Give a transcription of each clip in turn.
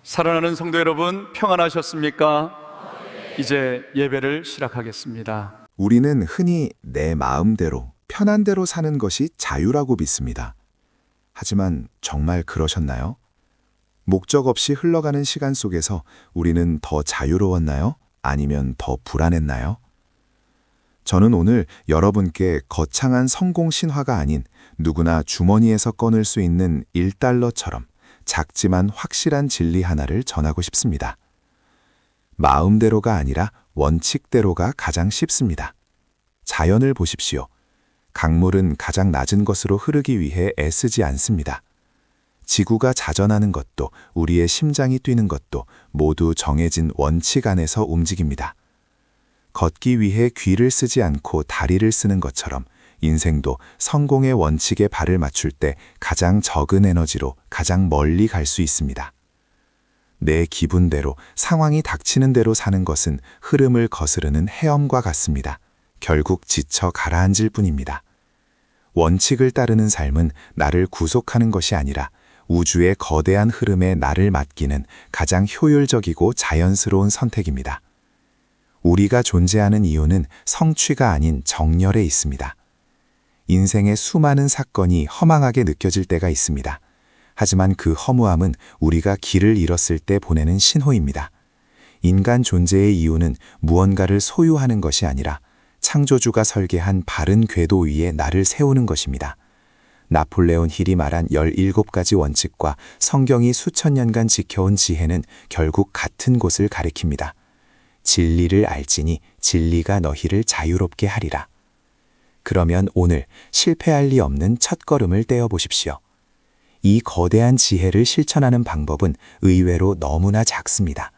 사랑하는 성도 여러분, 평안하셨습니까? 이제 예배를 시작하겠습니다. 우리는 흔히 내 마음대로, 편한 대로 사는 것이 자유라고 믿습니다. 하지만 정말 그러셨나요? 목적 없이 흘러가는 시간 속에서 우리는 더 자유로웠나요? 아니면 더 불안했나요? 저는 오늘 여러분께 거창한 성공 신화가 아닌 누구나 주머니에서 꺼낼 수 있는 1달러처럼 작지만 확실한 진리 하나를 전하고 싶습니다. 마음대로가 아니라 원칙대로가 가장 쉽습니다. 자연을 보십시오. 강물은 가장 낮은 것으로 흐르기 위해 애쓰지 않습니다. 지구가 자전하는 것도 우리의 심장이 뛰는 것도 모두 정해진 원칙 안에서 움직입니다. 걷기 위해 귀를 쓰지 않고 다리를 쓰는 것처럼 인생도 성공의 원칙에 발을 맞출 때 가장 적은 에너지로 가장 멀리 갈 수 있습니다. 내 기분대로 상황이 닥치는 대로 사는 것은 흐름을 거스르는 헤엄과 같습니다. 결국 지쳐 가라앉을 뿐입니다. 원칙을 따르는 삶은 나를 구속하는 것이 아니라 우주의 거대한 흐름에 나를 맡기는 가장 효율적이고 자연스러운 선택입니다. 우리가 존재하는 이유는 성취가 아닌 정열에 있습니다. 인생의 수많은 사건이 허망하게 느껴질 때가 있습니다. 하지만 그 허무함은 우리가 길을 잃었을 때 보내는 신호입니다. 인간 존재의 이유는 무언가를 소유하는 것이 아니라 창조주가 설계한 바른 궤도 위에 나를 세우는 것입니다. 나폴레온 힐이 말한 17가지 원칙과 성경이 수천 년간 지켜온 지혜는 결국 같은 곳을 가리킵니다. 진리를 알지니 진리가 너희를 자유롭게 하리라. 그러면 오늘 실패할 리 없는 첫걸음을 떼어보십시오. 이 거대한 지혜를 실천하는 방법은 의외로 너무나 작습니다.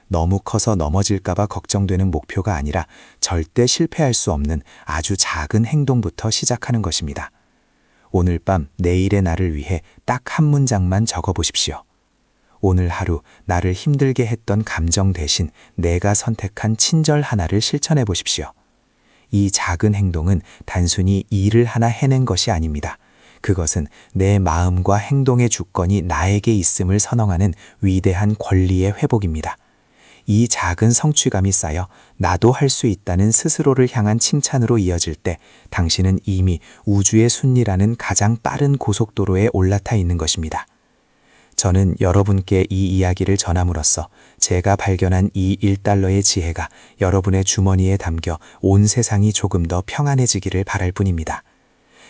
너무 커서 넘어질까봐 걱정되는 목표가 아니라 절대 실패할 수 없는 아주 작은 행동부터 시작하는 것입니다. 오늘 밤 내일의 나를 위해 딱 한 문장만 적어보십시오. 오늘 하루 나를 힘들게 했던 감정 대신 내가 선택한 친절 하나를 실천해 보십시오. 이 작은 행동은 단순히 일을 하나 해낸 것이 아닙니다. 그것은 내 마음과 행동의 주권이 나에게 있음을 선언하는 위대한 권리의 회복입니다. 이 작은 성취감이 쌓여 나도 할 수 있다는 스스로를 향한 칭찬으로 이어질 때 당신은 이미 우주의 순리라는 가장 빠른 고속도로에 올라타 있는 것입니다. 저는 여러분께 이 이야기를 전함으로써 제가 발견한 이 1달러의 지혜가 여러분의 주머니에 담겨 온 세상이 조금 더 평안해지기를 바랄 뿐입니다.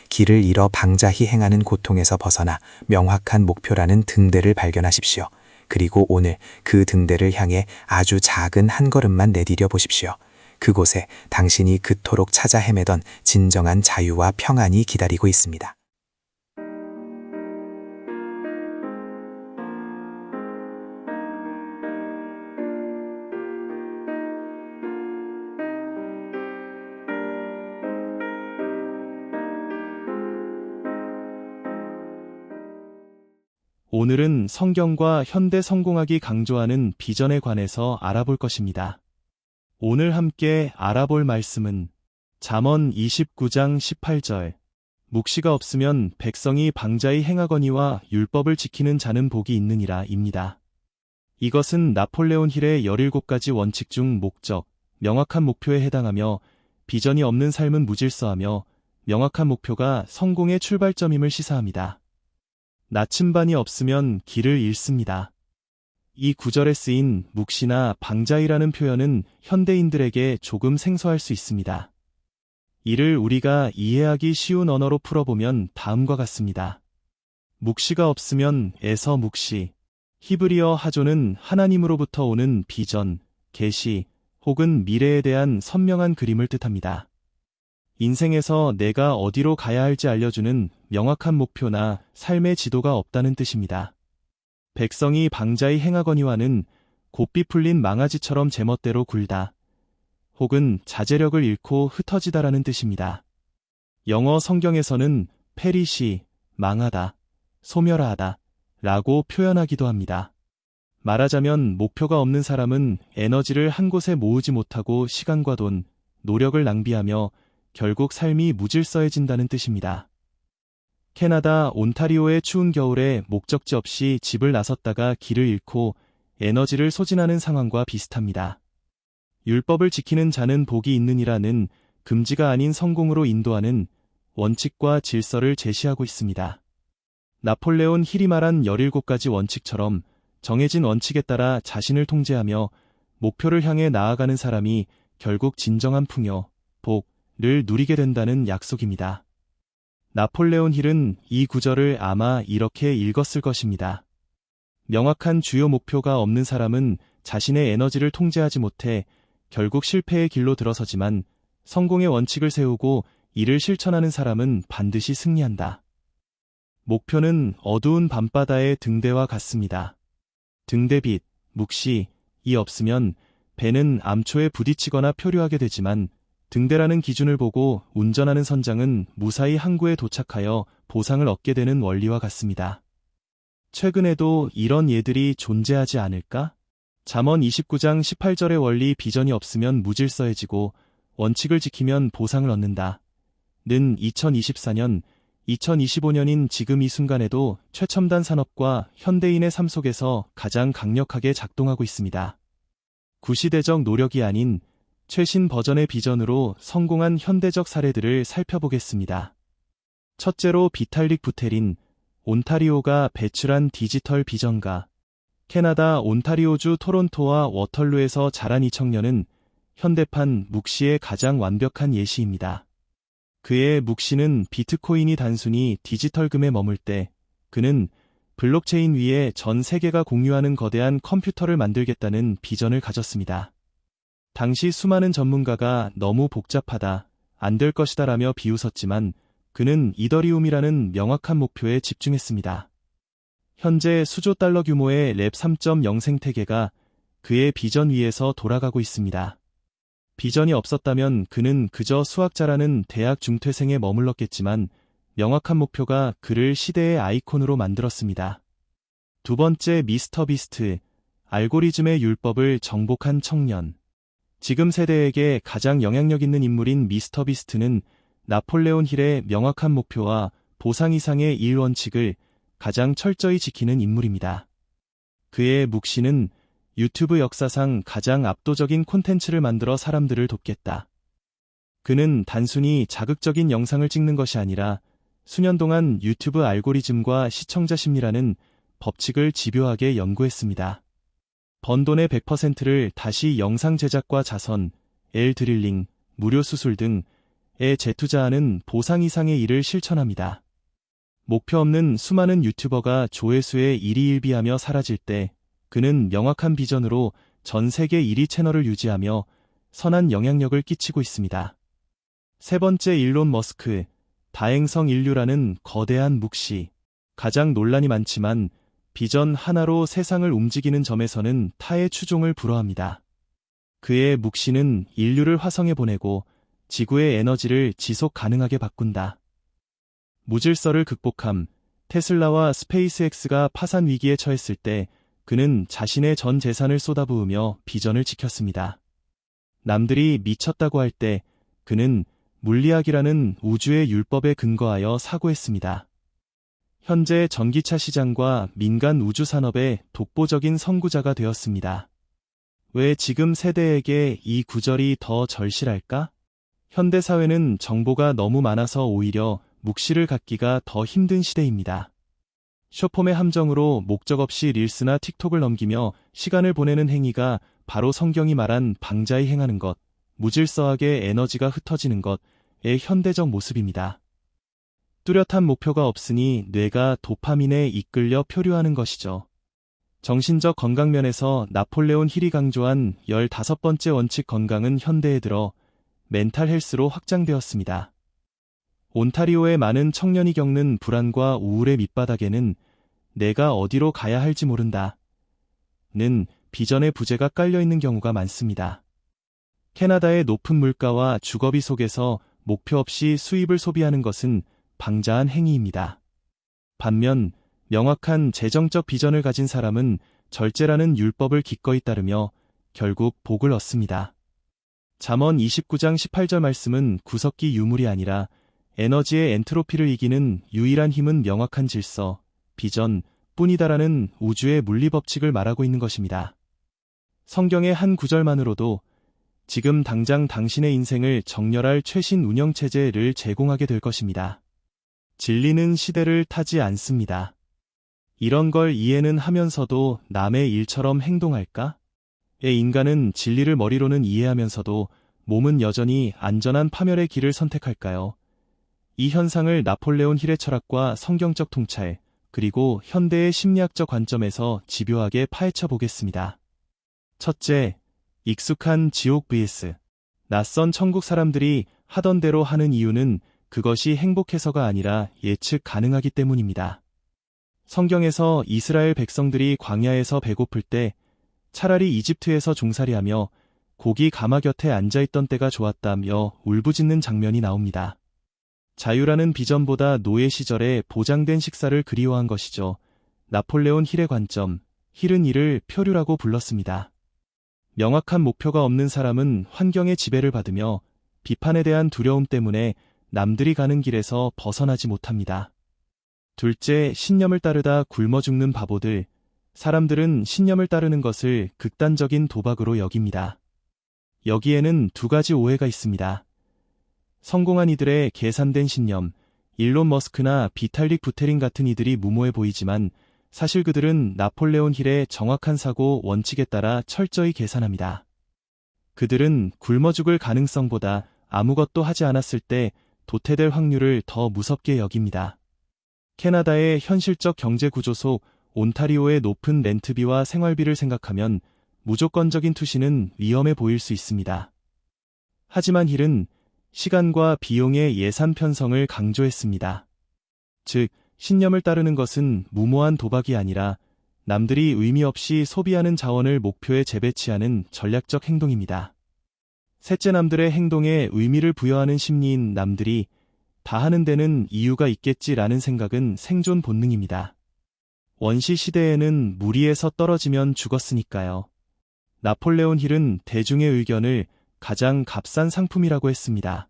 길을 잃어 방자히 행하는 고통에서 벗어나 명확한 목표라는 등대를 발견하십시오. 그리고 오늘 그 등대를 향해 아주 작은 한 걸음만 내디뎌 보십시오. 그곳에 당신이 그토록 찾아 헤매던 진정한 자유와 평안이 기다리고 있습니다. 오늘은 성경과 현대 성공학이 강조하는 비전에 관해서 알아볼 것입니다. 오늘 함께 알아볼 말씀은 잠언 29장 18절 묵시가 없으면 백성이 방자히 행하거니와 율법을 지키는 자는 복이 있느니라 입니다. 이것은 나폴레온 힐의 17가지 원칙 중 목적, 명확한 목표에 해당하며 비전이 없는 삶은 무질서하며 명확한 목표가 성공의 출발점임을 시사합니다. 나침반이 없으면 길을 잃습니다. 이 구절에 쓰인 묵시나 방자이라는 표현은 현대인들에게 조금 생소할 수 있습니다. 이를 우리가 이해하기 쉬운 언어로 풀어보면 다음과 같습니다. 묵시가 없으면 에서 묵시. 히브리어 하조는 하나님으로부터 오는 비전, 계시 혹은 미래에 대한 선명한 그림을 뜻합니다. 인생에서 내가 어디로 가야 할지 알려주는 명확한 목표나 삶의 지도가 없다는 뜻입니다. 백성이 방자히 행하거니와는 곱비 풀린 망아지처럼 제멋대로 굴다, 혹은 자제력을 잃고 흩어지다라는 뜻입니다. 영어 성경에서는 페리시, 망하다, 소멸하다 라고 표현하기도 합니다. 말하자면 목표가 없는 사람은 에너지를 한 곳에 모으지 못하고 시간과 돈, 노력을 낭비하며 결국 삶이 무질서해진다는 뜻입니다. 캐나다 온타리오의 추운 겨울에 목적지 없이 집을 나섰다가 길을 잃고 에너지를 소진하는 상황과 비슷합니다. 율법을 지키는 자는 복이 있느니라는 금지가 아닌 성공으로 인도하는 원칙과 질서를 제시하고 있습니다. 나폴레온 힐이 말한 17가지 원칙처럼 정해진 원칙에 따라 자신을 통제하며 목표를 향해 나아가는 사람이 결국 진정한 풍요, 복을 누리게 된다는 약속입니다. 나폴레온 힐은 이 구절을 아마 이렇게 읽었을 것입니다. 명확한 주요 목표가 없는 사람은 자신의 에너지를 통제하지 못해 결국 실패의 길로 들어서지만 성공의 원칙을 세우고 이를 실천하는 사람은 반드시 승리한다. 목표는 어두운 밤바다의 등대와 같습니다. 등대빛, 묵시, 이 없으면 배는 암초에 부딪히거나 표류하게 되지만 등대라는 기준을 보고 운전하는 선장은 무사히 항구에 도착하여 보상을 얻게 되는 원리와 같습니다. 최근에도 이런 예들이 존재하지 않을까? 잠언 29장 18절의 원리 비전이 없으면 무질서해지고 원칙을 지키면 보상을 얻는다. 는 2024년, 2025년인 지금 이 순간에도 최첨단 산업과 현대인의 삶 속에서 가장 강력하게 작동하고 있습니다. 구시대적 노력이 아닌 최신 버전의 비전으로 성공한 현대적 사례들을 살펴보겠습니다. 첫째로 비탈릭 부테린, 온타리오가 배출한 디지털 비전가. 캐나다 온타리오주 토론토와 워털루에서 자란 이 청년은 현대판 묵시의 가장 완벽한 예시입니다. 그의 묵시는 비트코인이 단순히 디지털 금에 머물 때 그는 블록체인 위에 전 세계가 공유하는 거대한 컴퓨터를 만들겠다는 비전을 가졌습니다. 당시 수많은 전문가가 너무 복잡하다, 안 될 것이다 라며 비웃었지만 그는 이더리움이라는 명확한 목표에 집중했습니다. 현재 수조 달러 규모의 랩 3.0 생태계가 그의 비전 위에서 돌아가고 있습니다. 비전이 없었다면 그는 그저 수학자라는 대학 중퇴생에 머물렀겠지만 명확한 목표가 그를 시대의 아이콘으로 만들었습니다. 두 번째, 미스터 비스트, 알고리즘의 율법을 정복한 청년. 지금 세대에게 가장 영향력 있는 인물인 미스터 비스트는 나폴레온 힐의 명확한 목표와 보상 이상의 일 원칙을 가장 철저히 지키는 인물입니다. 그의 묵시는 유튜브 역사상 가장 압도적인 콘텐츠를 만들어 사람들을 돕겠다. 그는 단순히 자극적인 영상을 찍는 것이 아니라 수년 동안 유튜브 알고리즘과 시청자 심리라는 법칙을 집요하게 연구했습니다. 번 돈의 100%를 다시 영상 제작과 자선, 드릴링, 무료 수술 등에 재투자하는 보상 이상의 일을 실천합니다. 목표 없는 수많은 유튜버가 조회수에 일희일비하며 사라질 때 그는 명확한 비전으로 전 세계 1위 채널을 유지하며 선한 영향력을 끼치고 있습니다. 세 번째, 일론 머스크, 다행성 인류라는 거대한 묵시. 가장 논란이 많지만 비전 하나로 세상을 움직이는 점에서는 타의 추종을 불허합니다. 그의 묵시는 인류를 화성에 보내고 지구의 에너지를 지속 가능하게 바꾼다. 무질서를 극복함. 테슬라와 스페이스X가 파산 위기에 처했을 때 그는 자신의 전 재산을 쏟아부으며 비전을 지켰습니다. 남들이 미쳤다고 할 때 그는 물리학이라는 우주의 율법에 근거하여 사고했습니다. 현재 전기차 시장과 민간 우주 산업의 독보적인 선구자가 되었습니다. 왜 지금 세대에게 이 구절이 더 절실할까? 현대 사회는 정보가 너무 많아서 오히려 묵시를 갖기가 더 힘든 시대입니다. 쇼폼의 함정으로 목적 없이 릴스나 틱톡을 넘기며 시간을 보내는 행위가 바로 성경이 말한 방자히 행하는 것, 무질서하게 에너지가 흩어지는 것의 현대적 모습입니다. 뚜렷한 목표가 없으니 뇌가 도파민에 이끌려 표류하는 것이죠. 정신적 건강 면에서 나폴레온 힐이 강조한 15번째 원칙 건강은 현대에 들어 멘탈 헬스로 확장되었습니다. 온타리오의 많은 청년이 겪는 불안과 우울의 밑바닥에는 내가 어디로 가야 할지 모른다. 는 비전의 부재가 깔려있는 경우가 많습니다. 캐나다의 높은 물가와 주거비 속에서 목표 없이 수입을 소비하는 것은 방자한 행위입니다. 반면 명확한 재정적 비전을 가진 사람은 절제라는 율법을 기꺼이 따르며 결국 복을 얻습니다. 잠언 29장 18절 말씀은 구석기 유물이 아니라 에너지의 엔트로피를 이기는 유일한 힘은 명확한 질서, 비전, 뿐이다라는 우주의 물리법칙을 말하고 있는 것입니다. 성경의 한 구절만으로도 지금 당장 당신의 인생을 정렬할 최신 운영체제를 제공하게 될 것입니다. 진리는 시대를 타지 않습니다. 이런 걸 이해는 하면서도 남의 일처럼 행동할까? 인간은 진리를 머리로는 이해하면서도 몸은 여전히 안전한 파멸의 길을 선택할까요? 이 현상을 나폴레온 힐의 철학과 성경적 통찰, 그리고 현대의 심리학적 관점에서 집요하게 파헤쳐 보겠습니다. 첫째, 익숙한 지옥 vs 낯선 천국. 사람들이 하던 대로 하는 이유는 그것이 행복해서가 아니라 예측 가능하기 때문입니다. 성경에서 이스라엘 백성들이 광야에서 배고플 때 차라리 이집트에서 종살이하며 고기 가마 곁에 앉아있던 때가 좋았다며 울부짖는 장면이 나옵니다. 자유라는 비전보다 노예 시절에 보장된 식사를 그리워한 것이죠. 나폴레온 힐의 관점, 힐은 이를 표류라고 불렀습니다. 명확한 목표가 없는 사람은 환경의 지배를 받으며 비판에 대한 두려움 때문에 남들이 가는 길에서 벗어나지 못합니다. 둘째, 신념을 따르다 굶어 죽는 바보들. 사람들은 신념을 따르는 것을 극단적인 도박으로 여깁니다. 여기에는 두 가지 오해가 있습니다. 성공한 이들의 계산된 신념, 일론 머스크나 비탈릭 부테린 같은 이들이 무모해 보이지만 사실 그들은 나폴레온 힐의 정확한 사고 원칙에 따라 철저히 계산합니다. 그들은 굶어 죽을 가능성보다 아무것도 하지 않았을 때 도태될 확률을 더 무섭게 여깁니다. 캐나다의 현실적 경제 구조 속 온타리오의 높은 렌트비와 생활비를 생각하면 무조건적인 투시는 위험해 보일 수 있습니다. 하지만 힐은 시간과 비용의 예산 편성을 강조했습니다. 즉, 신념을 따르는 것은 무모한 도박이 아니라 남들이 의미 없이 소비하는 자원을 목표에 재배치하는 전략적 행동입니다. 셋째, 남들의 행동에 의미를 부여하는 심리인 남들이 다 하는 데는 이유가 있겠지라는 생각은 생존 본능입니다. 원시 시대에는 무리에서 떨어지면 죽었으니까요. 나폴레온 힐은 대중의 의견을 가장 값싼 상품이라고 했습니다.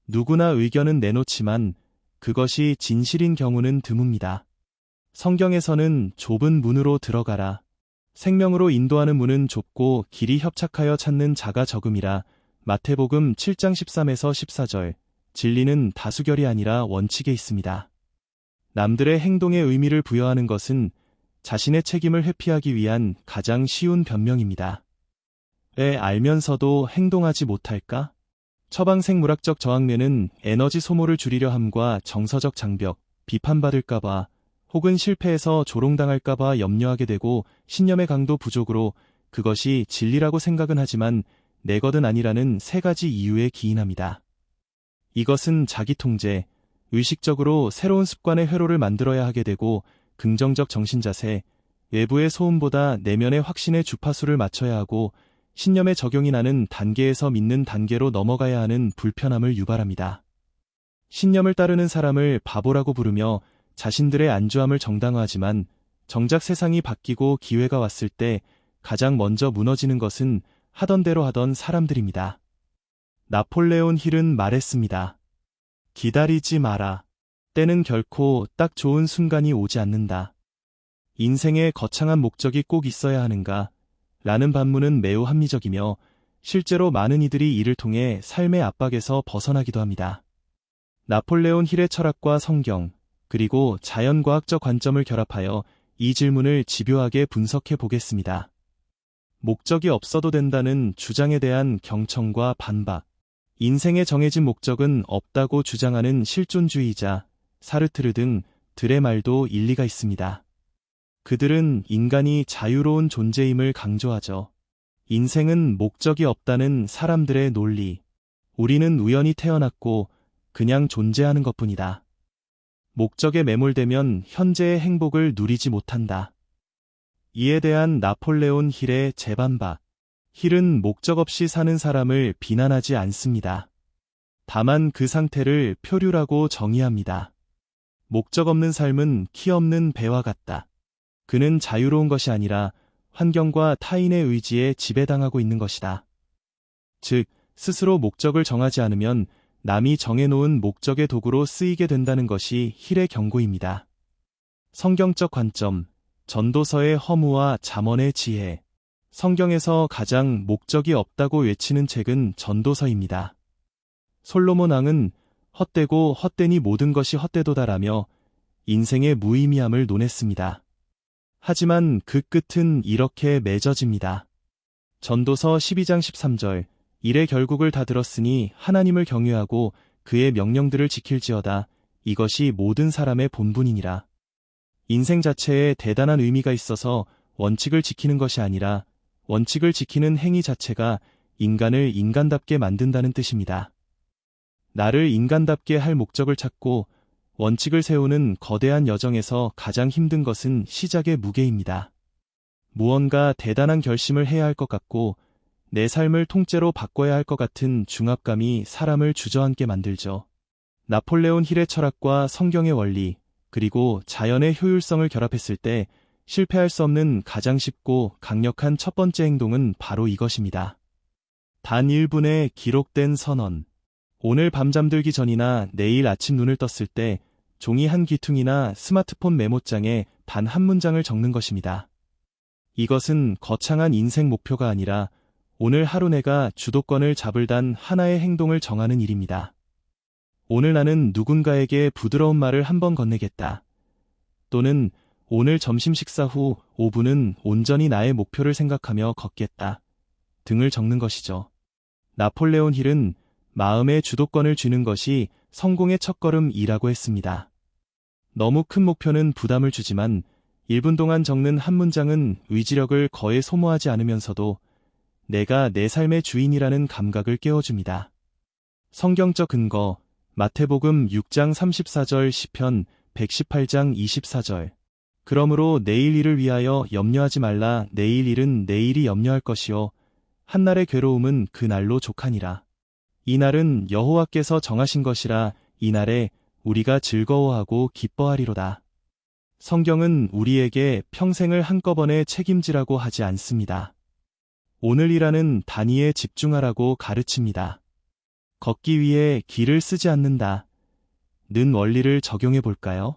누구나 의견은 내놓지만 그것이 진실인 경우는 드뭅니다. 성경에서는 좁은 문으로 들어가라. 생명으로 인도하는 문은 좁고 길이 협착하여 찾는 자가 적음이라. 마태복음 7장 13에서 14절. 진리는 다수결이 아니라 원칙에 있습니다. 남들의 행동에 의미를 부여하는 것은 자신의 책임을 회피하기 위한 가장 쉬운 변명입니다. 왜 알면서도 행동하지 못할까? 처방생물학적 저항뇌는 에너지 소모를 줄이려 함과 정서적 장벽, 비판받을까봐 혹은 실패해서 조롱당할까봐 염려하게 되고 신념의 강도 부족으로 그것이 진리라고 생각은 하지만 내 것은 아니라는 세 가지 이유에 기인합니다. 이것은 자기통제, 의식적으로 새로운 습관의 회로를 만들어야 하게 되고 긍정적 정신자세, 외부의 소음보다 내면의 확신의 주파수를 맞춰야 하고 신념의 적용이 나는 단계에서 믿는 단계로 넘어가야 하는 불편함을 유발합니다. 신념을 따르는 사람을 바보라고 부르며 자신들의 안주함을 정당화하지만 정작 세상이 바뀌고 기회가 왔을 때 가장 먼저 무너지는 것은 하던 대로 하던 사람들입니다. 나폴레온 힐은 말했습니다. 기다리지 마라. 때는 결코 딱 좋은 순간이 오지 않는다. 인생에 거창한 목적이 꼭 있어야 하는가? 라는 반문은 매우 합리적이며 실제로 많은 이들이 이를 통해 삶의 압박에서 벗어나기도 합니다. 나폴레온 힐의 철학과 성경, 그리고 자연과학적 관점을 결합하여 이 질문을 집요하게 분석해 보겠습니다. 목적이 없어도 된다는 주장에 대한 경청과 반박. 인생의 정해진 목적은 없다고 주장하는 실존주의자, 사르트르 등 들의 말도 일리가 있습니다. 그들은 인간이 자유로운 존재임을 강조하죠. 인생은 목적이 없다는 사람들의 논리. 우리는 우연히 태어났고 그냥 존재하는 것뿐이다. 목적에 매몰되면 현재의 행복을 누리지 못한다. 이에 대한 나폴레온 힐의 재반박. 힐은 목적 없이 사는 사람을 비난하지 않습니다. 다만 그 상태를 표류라고 정의합니다. 목적 없는 삶은 키 없는 배와 같다. 그는 자유로운 것이 아니라 환경과 타인의 의지에 지배당하고 있는 것이다. 즉, 스스로 목적을 정하지 않으면 남이 정해놓은 목적의 도구로 쓰이게 된다는 것이 힐의 경고입니다. 성경적 관점, 전도서의 허무와 잠언의 지혜. 성경에서 가장 목적이 없다고 외치는 책은 전도서입니다. 솔로몬 왕은 헛되고 헛되니 모든 것이 헛되도다라며 인생의 무의미함을 논했습니다. 하지만 그 끝은 이렇게 맺어집니다. 전도서 12장 13절, 이래 결국을 다 들었으니 하나님을 경외하고 그의 명령들을 지킬지어다. 이것이 모든 사람의 본분이니라. 인생 자체에 대단한 의미가 있어서 원칙을 지키는 것이 아니라 원칙을 지키는 행위 자체가 인간을 인간답게 만든다는 뜻입니다. 나를 인간답게 할 목적을 찾고 원칙을 세우는 거대한 여정에서 가장 힘든 것은 시작의 무게입니다. 무언가 대단한 결심을 해야 할 것 같고 내 삶을 통째로 바꿔야 할 것 같은 중압감이 사람을 주저앉게 만들죠. 나폴레온 힐의 철학과 성경의 원리, 그리고 자연의 효율성을 결합했을 때 실패할 수 없는 가장 쉽고 강력한 첫 번째 행동은 바로 이것입니다. 단 1분에 기록된 선언. 오늘 밤 잠들기 전이나 내일 아침 눈을 떴을 때 종이 한 귀퉁이나 스마트폰 메모장에 단 한 문장을 적는 것입니다. 이것은 거창한 인생 목표가 아니라 오늘 하루 내가 주도권을 잡을 단 하나의 행동을 정하는 일입니다. 오늘 나는 누군가에게 부드러운 말을 한 번 건네겠다. 또는 오늘 점심 식사 후 5분은 온전히 나의 목표를 생각하며 걷겠다. 등을 적는 것이죠. 나폴레온 힐은 마음의 주도권을 쥐는 것이 성공의 첫걸음이라고 했습니다. 너무 큰 목표는 부담을 주지만 1분 동안 적는 한 문장은 의지력을 거의 소모하지 않으면서도 내가 내 삶의 주인이라는 감각을 깨워줍니다. 성경적 근거, 마태복음 6장 34절, 시편 118장 24절. 그러므로 내일 일을 위하여 염려하지 말라. 내일 일은 내일이 염려할 것이요 한날의 괴로움은 그 날로 족하니라. 이 날은 여호와께서 정하신 것이라. 이 날에 우리가 즐거워하고 기뻐하리로다. 성경은 우리에게 평생을 한꺼번에 책임지라고 하지 않습니다. 오늘이라는 단위에 집중하라고 가르칩니다. 걷기 위해 길을 쓰지 않는다. 는 원리를 적용해 볼까요?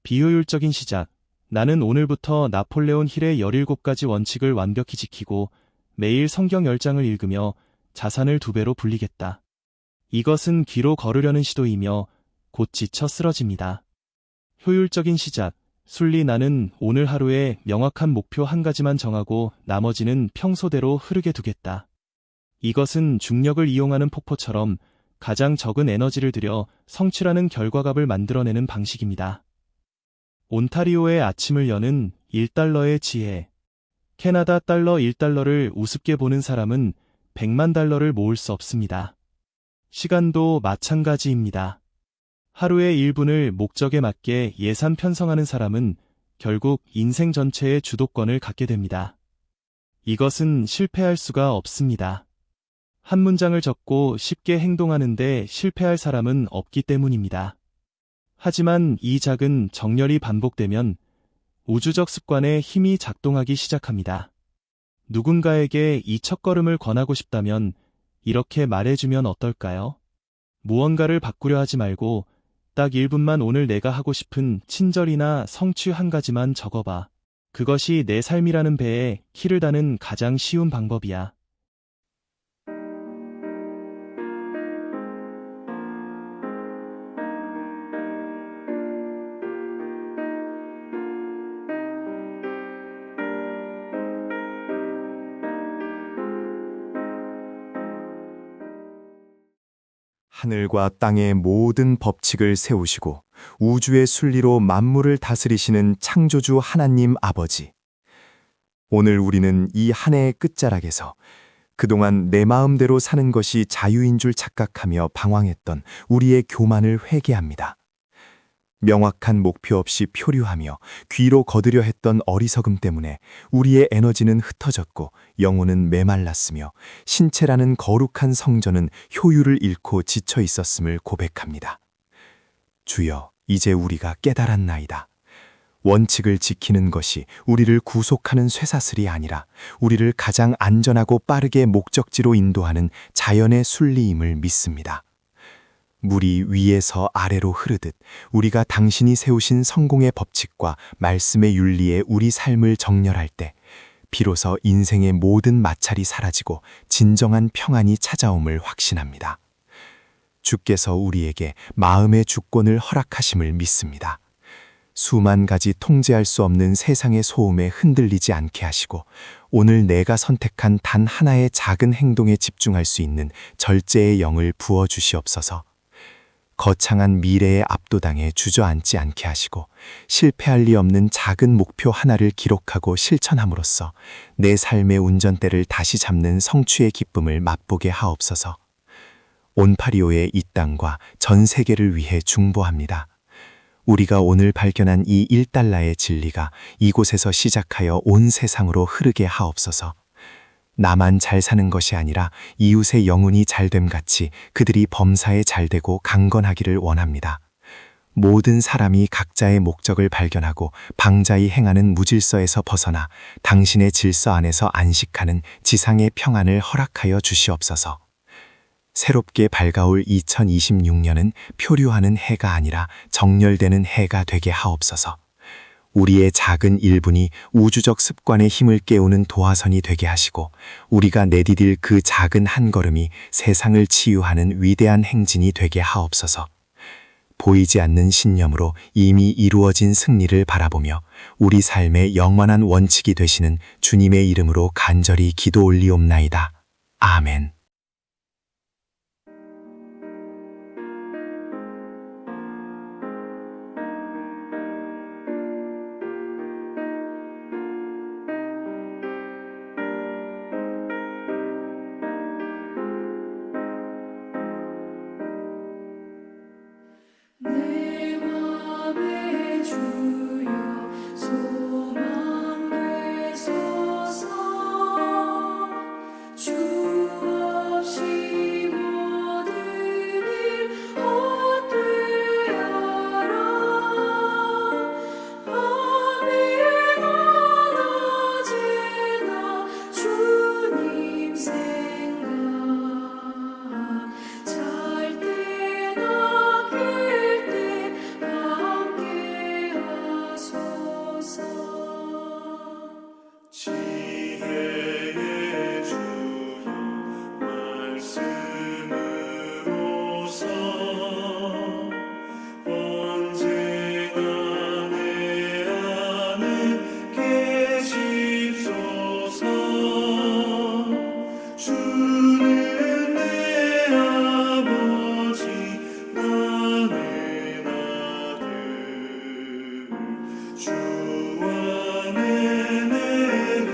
비효율적인 시작. 나는 오늘부터 나폴레온 힐의 17가지 원칙을 완벽히 지키고 매일 성경 10장을 읽으며 자산을 2배로 불리겠다. 이것은 귀로 걸으려는 시도이며 곧 지쳐 쓰러집니다. 효율적인 시작. 순리. 나는 오늘 하루에 명확한 목표 한 가지만 정하고 나머지는 평소대로 흐르게 두겠다. 이것은 중력을 이용하는 폭포처럼 가장 적은 에너지를 들여 성취라는 결과값을 만들어내는 방식입니다. 온타리오의 아침을 여는 1달러의 지혜. 캐나다 달러 1달러를 우습게 보는 사람은 100만 달러를 모을 수 없습니다. 시간도 마찬가지입니다. 하루의 1분을 목적에 맞게 예산 편성하는 사람은 결국 인생 전체의 주도권을 갖게 됩니다. 이것은 실패할 수가 없습니다. 한 문장을 적고 쉽게 행동하는데 실패할 사람은 없기 때문입니다. 하지만 이 작은 정렬이 반복되면 우주적 습관의 힘이 작동하기 시작합니다. 누군가에게 이 첫걸음을 권하고 싶다면 이렇게 말해주면 어떨까요? 무언가를 바꾸려 하지 말고 딱 1분만 오늘 내가 하고 싶은 친절이나 성취 한 가지만 적어봐. 그것이 내 삶이라는 배에 키를 다는 가장 쉬운 방법이야. 하늘과 땅의 모든 법칙을 세우시고 우주의 순리로 만물을 다스리시는 창조주 하나님 아버지. 오늘 우리는 이 한 해의 끝자락에서 그동안 내 마음대로 사는 것이 자유인 줄 착각하며 방황했던 우리의 교만을 회개합니다. 명확한 목표 없이 표류하며 귀로 거두려 했던 어리석음 때문에 우리의 에너지는 흩어졌고 영혼은 메말랐으며 신체라는 거룩한 성전은 효율을 잃고 지쳐 있었음을 고백합니다. 주여, 이제 우리가 깨달았나이다. 원칙을 지키는 것이 우리를 구속하는 쇠사슬이 아니라 우리를 가장 안전하고 빠르게 목적지로 인도하는 자연의 순리임을 믿습니다. 물이 위에서 아래로 흐르듯 우리가 당신이 세우신 성공의 법칙과 말씀의 윤리에 우리 삶을 정렬할 때 비로소 인생의 모든 마찰이 사라지고 진정한 평안이 찾아옴을 확신합니다. 주께서 우리에게 마음의 주권을 허락하심을 믿습니다. 수만 가지 통제할 수 없는 세상의 소음에 흔들리지 않게 하시고 오늘 내가 선택한 단 하나의 작은 행동에 집중할 수 있는 절제의 영을 부어주시옵소서. 거창한 미래에 압도당해 주저앉지 않게 하시고 실패할 리 없는 작은 목표 하나를 기록하고 실천함으로써 내 삶의 운전대를 다시 잡는 성취의 기쁨을 맛보게 하옵소서. 온파리오의 이 땅과 전 세계를 위해 중보합니다. 우리가 오늘 발견한 이 1달러의 진리가 이곳에서 시작하여 온 세상으로 흐르게 하옵소서. 나만 잘 사는 것이 아니라 이웃의 영혼이 잘됨 같이 그들이 범사에 잘되고 강건하기를 원합니다. 모든 사람이 각자의 목적을 발견하고 방자히 행하는 무질서에서 벗어나 당신의 질서 안에서 안식하는 지상의 평안을 허락하여 주시옵소서. 새롭게 밝아올 2026년은 표류하는 해가 아니라 정렬되는 해가 되게 하옵소서. 우리의 작은 일분이 우주적 습관의 힘을 깨우는 도화선이 되게 하시고 우리가 내디딜 그 작은 한 걸음이 세상을 치유하는 위대한 행진이 되게 하옵소서. 보이지 않는 신념으로 이미 이루어진 승리를 바라보며 우리 삶의 영원한 원칙이 되시는 주님의 이름으로 간절히 기도 올리옵나이다. 아멘. 내 맘의 주여 소망 되소서. 주 없이 모든 일 헛되어라. 아멘. 언제나 주님 생각 잘 때나 깰 때 함께 하소서. 지혜의 주여 말씀으로서 언제나 내 안에 계십소서. 주는 내 아버지 나는 아들 주 안에 내가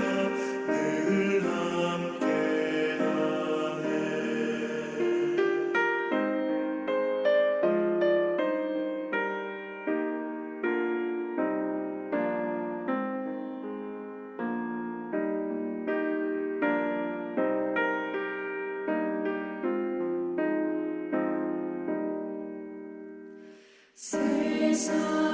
늘 함께하네. 세상